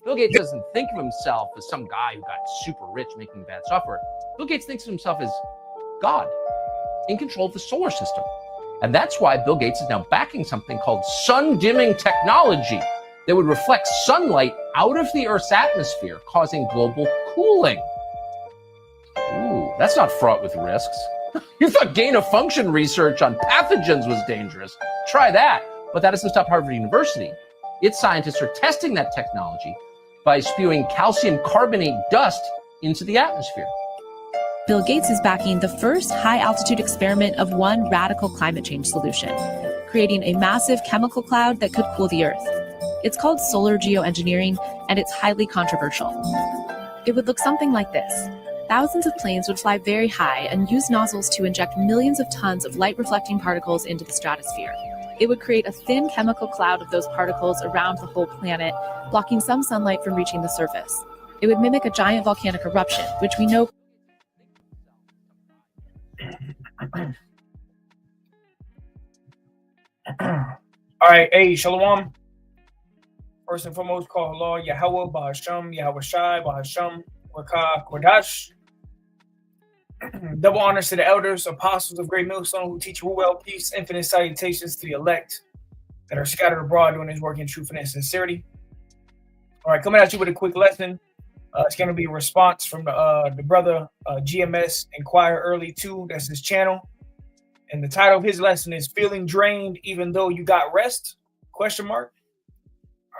Bill Gates doesn't think of himself as some guy who got super rich making bad software. Bill Gates thinks of himself as God in control of the solar system. And that's why Bill Gates is now backing something called sun dimming technology that would reflect sunlight out of the Earth's atmosphere, causing global cooling. Ooh, that's not fraught with risks. You thought gain of function research on pathogens was dangerous. Try that. But that doesn't stop Harvard University. Its scientists are testing that technology by spewing calcium carbonate dust into the atmosphere. Bill Gates is backing the first high-altitude experiment of one radical climate change solution, creating a massive chemical cloud that could cool the Earth. It's called solar geoengineering, and it's highly controversial. It would look something like this. Thousands of planes would fly very high and use nozzles to inject millions of tons of light-reflecting particles into the stratosphere. It would create a thin chemical cloud of those particles around the whole planet, blocking some sunlight from reaching the surface. It would mimic a giant volcanic eruption, which we know. All right, hey, Shalom. First and foremost, call Allah, Yahweh, Bahasham, Yahweh Shai, Bahasham, Rakah, Kodash. Double honors to the elders, apostles of Great Millstone who teach well, peace, infinite salutations to the elect that are scattered abroad doing his work in truth and sincerity. All right, coming at you with a quick lesson. It's going to be a response from the brother GMS Inquire Early 2. That's his channel. And the title of his lesson is Feeling Drained Even Though You Got Rest? Question mark.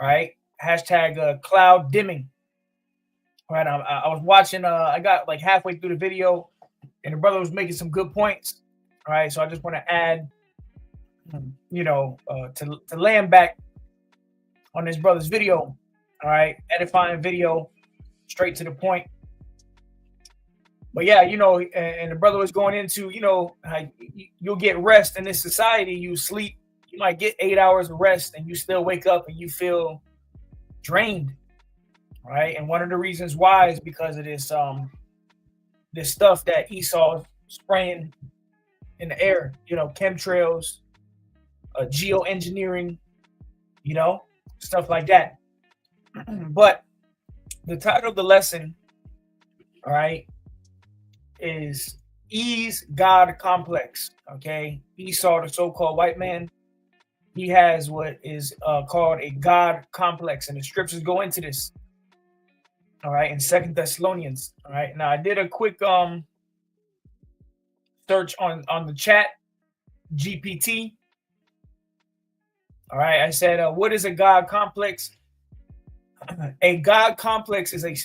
All right. Hashtag cloud dimming. All right. I was watching. I got like halfway through the video and the brother was making some good points. All right. So I just want to add, to land back on this brother's video. All right. Edifying video, straight to the point. But yeah, and the brother was going into, you'll get rest in this society. You sleep, you might get 8 hours of rest and you still wake up and you feel drained. Right. And one of the reasons why is because of this stuff that Esau is spraying in the air, chemtrails, geoengineering, stuff like that. But the title of the lesson, all right, is Ease God Complex. Okay. Esau, the so-called white man, he has what is called a God complex. And the scriptures go into this. All right, in 2 Thessalonians. All right. Now I did a quick search on the chat GPT. All right. I said, what is a God complex? A God complex is a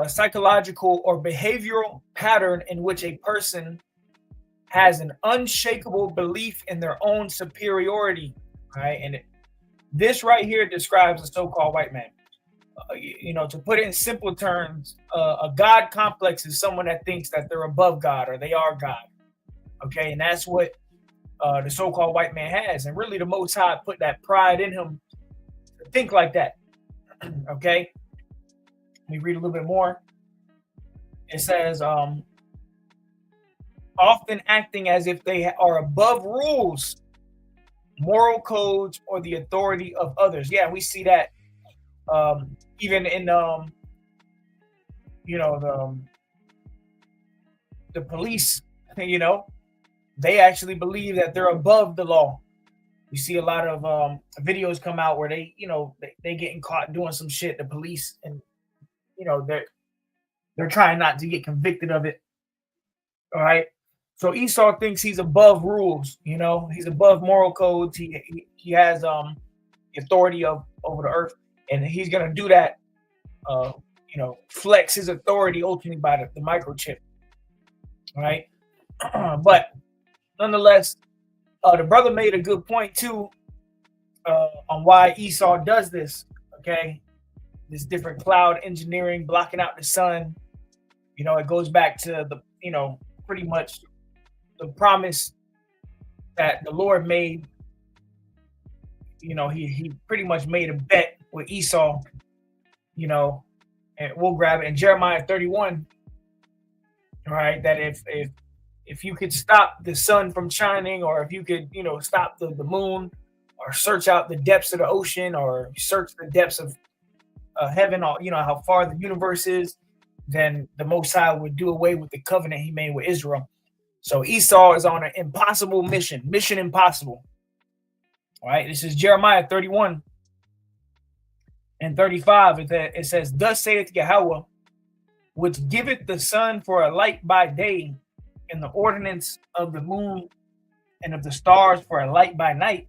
psychological or behavioral pattern in which a person has an unshakable belief in their own superiority. Right. And this right here describes a so-called white man. To put it in simple terms, a God complex is someone that thinks that they're above God or they are God. Okay. And that's what the so-called white man has. And really the Most High put that pride in him to think like that. Okay. Let me read a little bit more. It says, often acting as if they are above rules, moral codes, or the authority of others. Yeah, we see that even in the police. They actually believe that they're above the law. We see a lot of videos come out where they getting caught doing some shit. The police, and they're trying not to get convicted of it. All right. So Esau thinks he's above rules. He's above moral codes. He has authority over the earth, and he's gonna do that. Flex his authority ultimately by the microchip. All right. But nonetheless, the brother made a good point too on why Esau does this. Okay, this different cloud engineering, blocking out the sun. It goes back to the pretty much the promise that the Lord made. He pretty much made a bet with Esau. And we'll grab it in Jeremiah 31. All right, that if you could stop the sun from shining, or if you could, stop the moon, or search out the depths of the ocean, or search the depths of heaven, or how far the universe is, then the Most High would do away with the covenant he made with Israel. So Esau is on an impossible mission impossible. All right, this is Jeremiah 31 and 35. It says, "Thus saith Yahweh, which giveth the sun for a light by day, and the ordinance of the moon and of the stars for a light by night,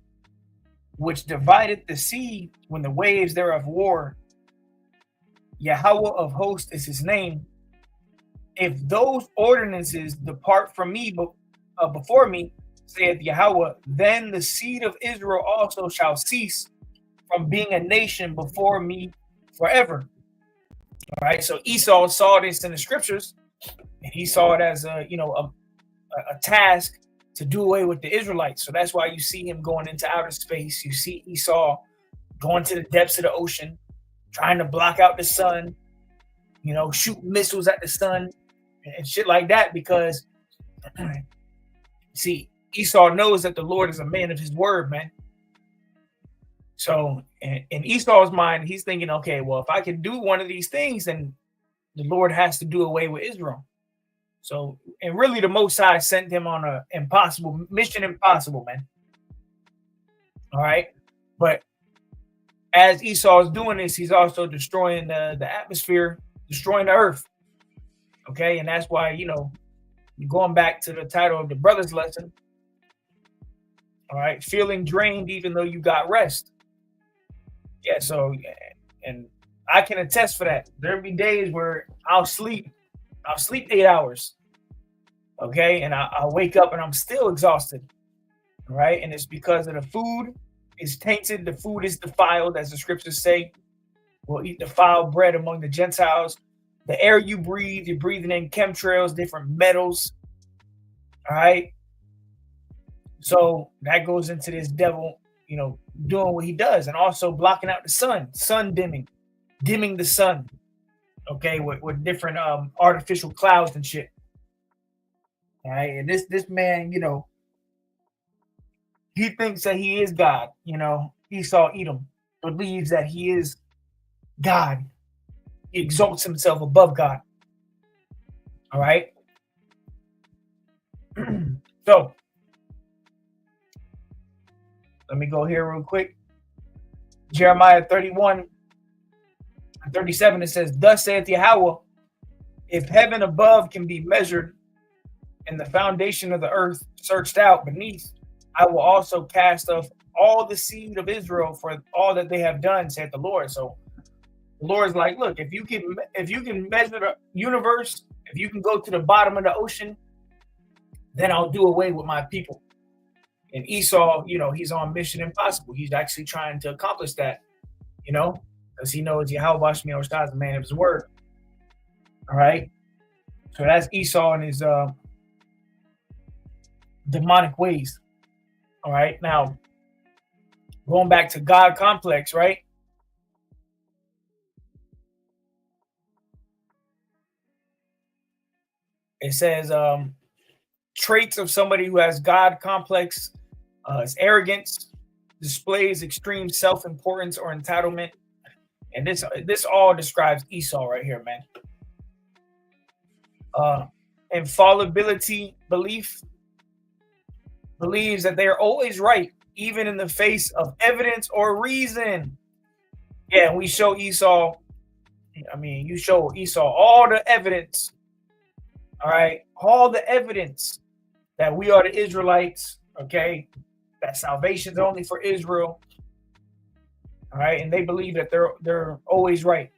which divideth the sea when the waves thereof war. Yahweh of hosts is his name. If those ordinances depart from me before me, saith Yahweh, then the seed of Israel also shall cease from being a nation before me forever." All right, so Esau saw this in the scriptures, and he saw it as a task to do away with the Israelites. So that's why you see him going into outer space. You see Esau going to the depths of the ocean, trying to block out the sun, shoot missiles at the sun and shit like that, because see, Esau knows that the Lord is a man of his word, man. So in Esau's mind, he's thinking, okay, well, if I can do one of these things, then the Lord has to do away with Israel. So, and really the Most High sent him on a mission impossible, man. All right. But as Esau is doing this, he's also destroying the atmosphere, destroying the earth. Okay. And that's why, going back to the title of the brother's lesson. All right. Feeling drained, even though you got rest. Yeah. So, and I can attest for that. There'll be days where I'll sleep 8 hours. Okay. And I'll wake up and I'm still exhausted. Right. And it's because of the food is tainted. The food is defiled, as the scriptures say. We'll eat defiled bread among the Gentiles. The air you breathe, you're breathing in chemtrails, different metals. All right. So that goes into this devil, doing what he does, and also blocking out the sun dimming the sun. Okay, with different artificial clouds and shit. All right, and this man, he thinks that he is God. Esau Edom believes that he is God. He exalts himself above God. All right. So let me go here real quick. Jeremiah 31 and 37, it says, "Thus saith Yahweh, if heaven above can be measured and the foundation of the earth searched out beneath, I will also cast off all the seed of Israel for all that they have done, saith the Lord." So the Lord's like, look, if you can measure the universe, if you can go to the bottom of the ocean, then I'll do away with my people. And Esau, he's on mission impossible. He's actually trying to accomplish that, because he knows Yahweh is the man of his word. All right. So that's Esau and his demonic ways. All right. Now, going back to God complex, right? It says traits of somebody who has God complex is arrogance, displays extreme self-importance or entitlement. And this all describes Esau right here, man. Infallibility believes that they are always right, even in the face of evidence or reason. Yeah, we show Esau. You show Esau all the evidence. All right, all the evidence that we are the Israelites. Okay, that salvation is only for Israel. All right, and they believe that they're always right.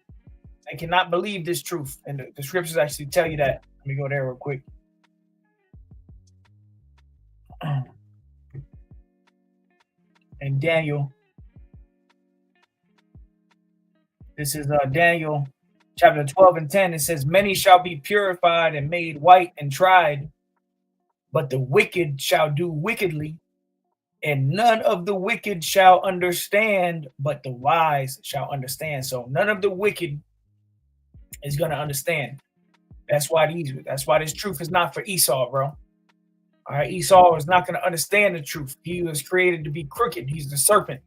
They cannot believe this truth, and the scriptures actually tell you that. Let me go there real quick. And Daniel, this is Daniel chapter 12 and 10. It says, "Many shall be purified and made white and tried, but the wicked shall do wickedly, and none of the wicked shall understand, but the wise shall understand." So none of the wicked is going to understand. That's why this truth is not for Esau, bro. All right, Esau is not going to understand the truth. He was created to be crooked. He's the serpent.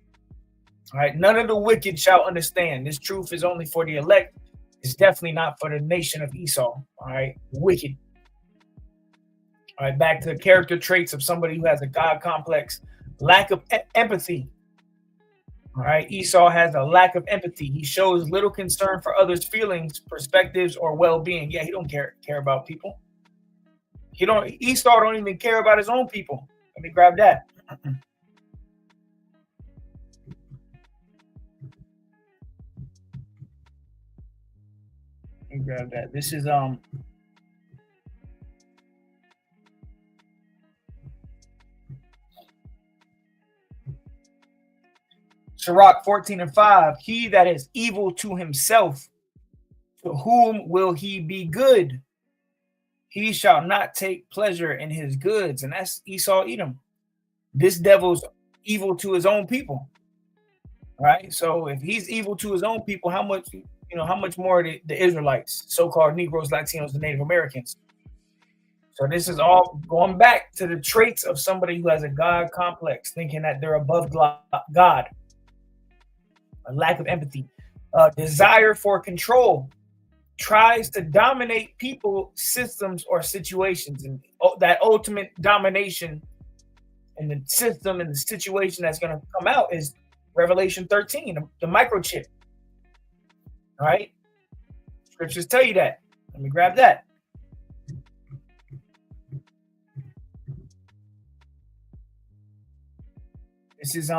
All right. None of the wicked shall understand. This truth is only for the elect. It's definitely not for the nation of Esau. All right. Wicked. All right. Back to the character traits of somebody who has a God complex. Lack of empathy. All right. Esau has a lack of empathy. He shows little concern for others' feelings, perspectives, or well-being. Yeah, he don't care about people. Esau don't even care about his own people. Let me grab that. Let me grab that. This is Sirach 14:5. He that is evil to himself, to whom will he be good? He shall not take pleasure in his goods. And that's Esau Edom. This devil's evil to his own people. Right? So if he's evil to his own people, how much more the Israelites, so-called Negroes, Latinos, and Native Americans? So this is all going back to the traits of somebody who has a God complex, thinking that they're above God. A lack of empathy, desire for control, tries to dominate people, systems, or situations. And that ultimate domination in the system and the situation that's going to come out is Revelation 13, the microchip. All right. Scriptures tell you that. Let me grab that. This is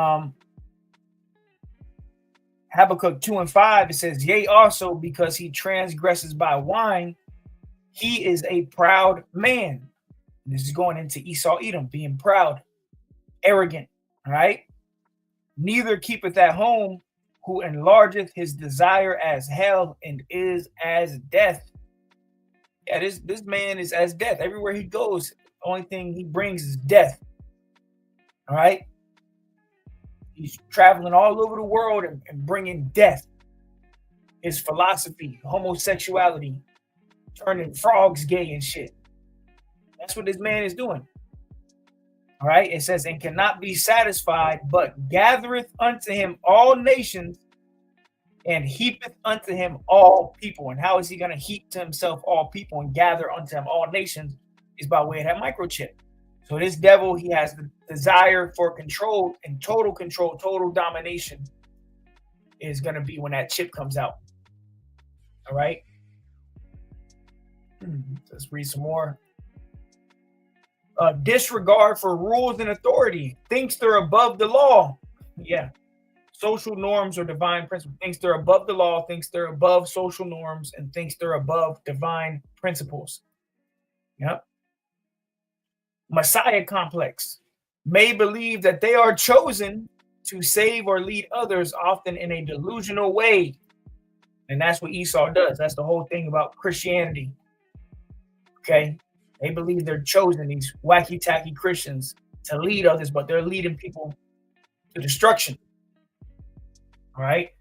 Habakkuk 2:5. It says, yea, also because he transgresses by wine, he is a proud man. And this is going into Esau Edom, being proud, arrogant. All right. Neither keepeth at home, who enlargeth his desire as hell and is as death. Yeah, this man is as death. Everywhere he goes, the only thing he brings is death. All right. He's traveling all over the world and bringing death. His philosophy, homosexuality, turning frogs gay and shit. That's what this man is doing. All right. It says, and cannot be satisfied, but gathereth unto him all nations and heapeth unto him all people. And how is he going to heap to himself all people and gather unto him all nations? Is by way of that microchip. So this devil, he has the desire for control, and total domination is going to be when that chip comes out. All right. Let's read some more. Disregard for rules and authority. Thinks they're above the law. Yeah. Social norms or divine principles. Thinks they're above the law, thinks they're above social norms, and thinks they're above divine principles. Yep. Messiah complex. May believe that they are chosen to save or lead others, often in a delusional way. And that's what Esau does. That's the whole thing about Christianity. Okay. They believe they're chosen, these wacky-tacky Christians, to lead others, but they're leading people to destruction. All right.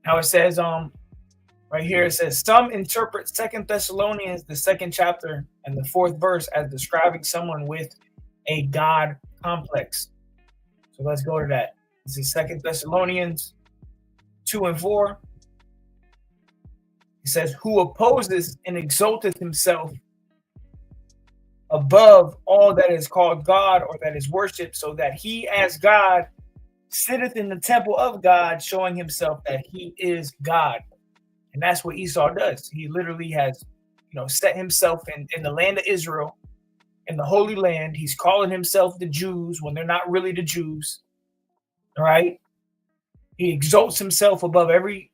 Now it says, right here, it says, some interpret 2 Thessalonians, the 2nd chapter and the 4th verse, as describing someone with a God complex. So let's go to that. This is 2 Thessalonians 2:4. It says, who opposes and exalteth himself above all that is called God or that is worshipped, so that he as God sitteth in the temple of God, showing himself that he is God. And that's what Esau does. He literally has, set himself in the land of Israel, in the Holy Land. He's calling himself the Jews when they're not really the Jews. All right. He exalts himself above every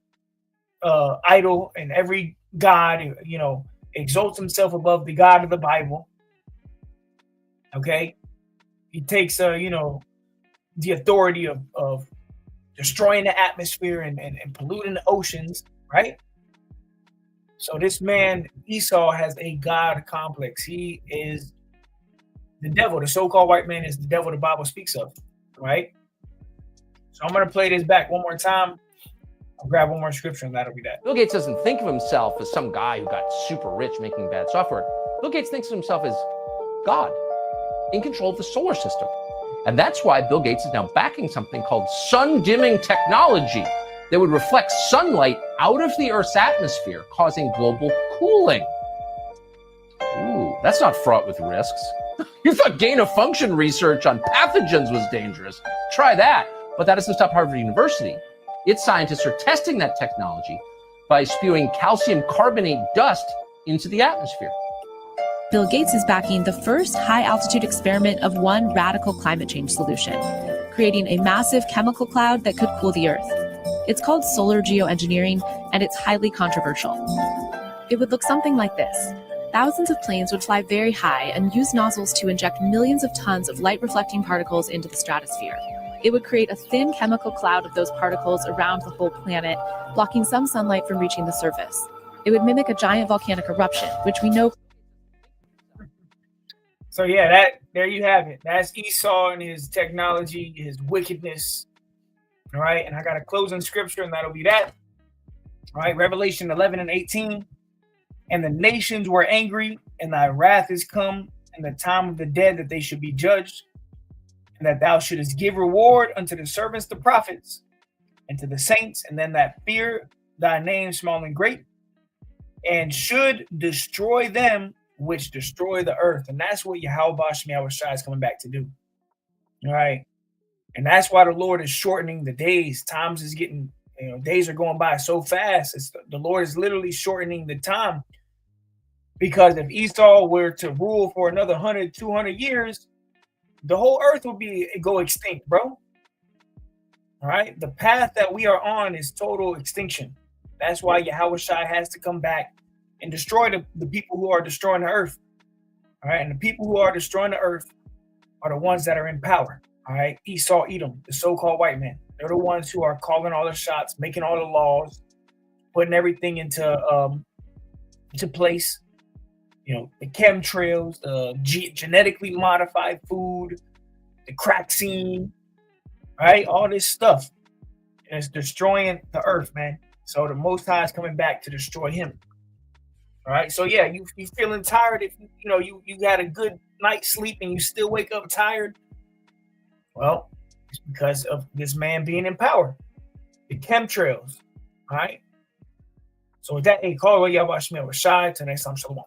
idol and every God, exalts himself above the God of the Bible. Okay. He takes, the authority of destroying the atmosphere and polluting the oceans, right? So this man, Esau, has a God complex. He is the devil. The so-called white man is the devil the Bible speaks of, right? So I'm going to play this back one more time. I'll grab one more scripture and that'll be that. Bill Gates doesn't think of himself as some guy who got super rich making bad software. Bill Gates thinks of himself as God in control of the solar system. And that's why Bill Gates is now backing something called sun dimming technology that would reflect sunlight out of the Earth's atmosphere, causing global cooling. Ooh, that's not fraught with risks. You thought gain of function research on pathogens was dangerous. Try that. But that doesn't stop Harvard University. Its scientists are testing that technology by spewing calcium carbonate dust into the atmosphere. Bill Gates is backing the first high-altitude experiment of one radical climate change solution, creating a massive chemical cloud that could cool the Earth. It's called solar geoengineering, and it's highly controversial. It would look something like this. Thousands of planes would fly very high and use nozzles to inject millions of tons of light-reflecting particles into the stratosphere. It would create a thin chemical cloud of those particles around the whole planet, blocking some sunlight from reaching the surface. It would mimic a giant volcanic eruption, which we know. So yeah, there you have it. That's Esau and his technology, his wickedness. All right, and I got a closing scripture, and that'll be that. All right, Revelation 11:18. And the nations were angry, and thy wrath is come, and the time of the dead that they should be judged, and that thou shouldest give reward unto the servants, the prophets, and to the saints, and them that fear thy name, small and great, and should destroy them which destroy the earth. And that's what Yahweh Shai is coming back to do. All right. And that's why the Lord is shortening the days. Times is getting, days are going by so fast. The Lord is literally shortening the time. Because if Esau were to rule for another 100, 200 years, the whole earth would go extinct, bro. All right. The path that we are on is total extinction. That's why Yahweh Shai has to come back and destroy the people who are destroying the earth. All right. And the people who are destroying the earth are the ones that are in power. All right. Esau, Edom, the so-called white man. They're the ones who are calling all the shots, making all the laws, putting everything into place. The chemtrails, the genetically modified food, the crack scene, right? All this stuff. And it's destroying the earth, man. So the Most High is coming back to destroy him. All right. So yeah, you feeling tired if you got a good night's sleep and you still wake up tired. Well, it's because of this man being in power. The chemtrails. All right. So with that, call Yahweh Shai. Till next time, shalom.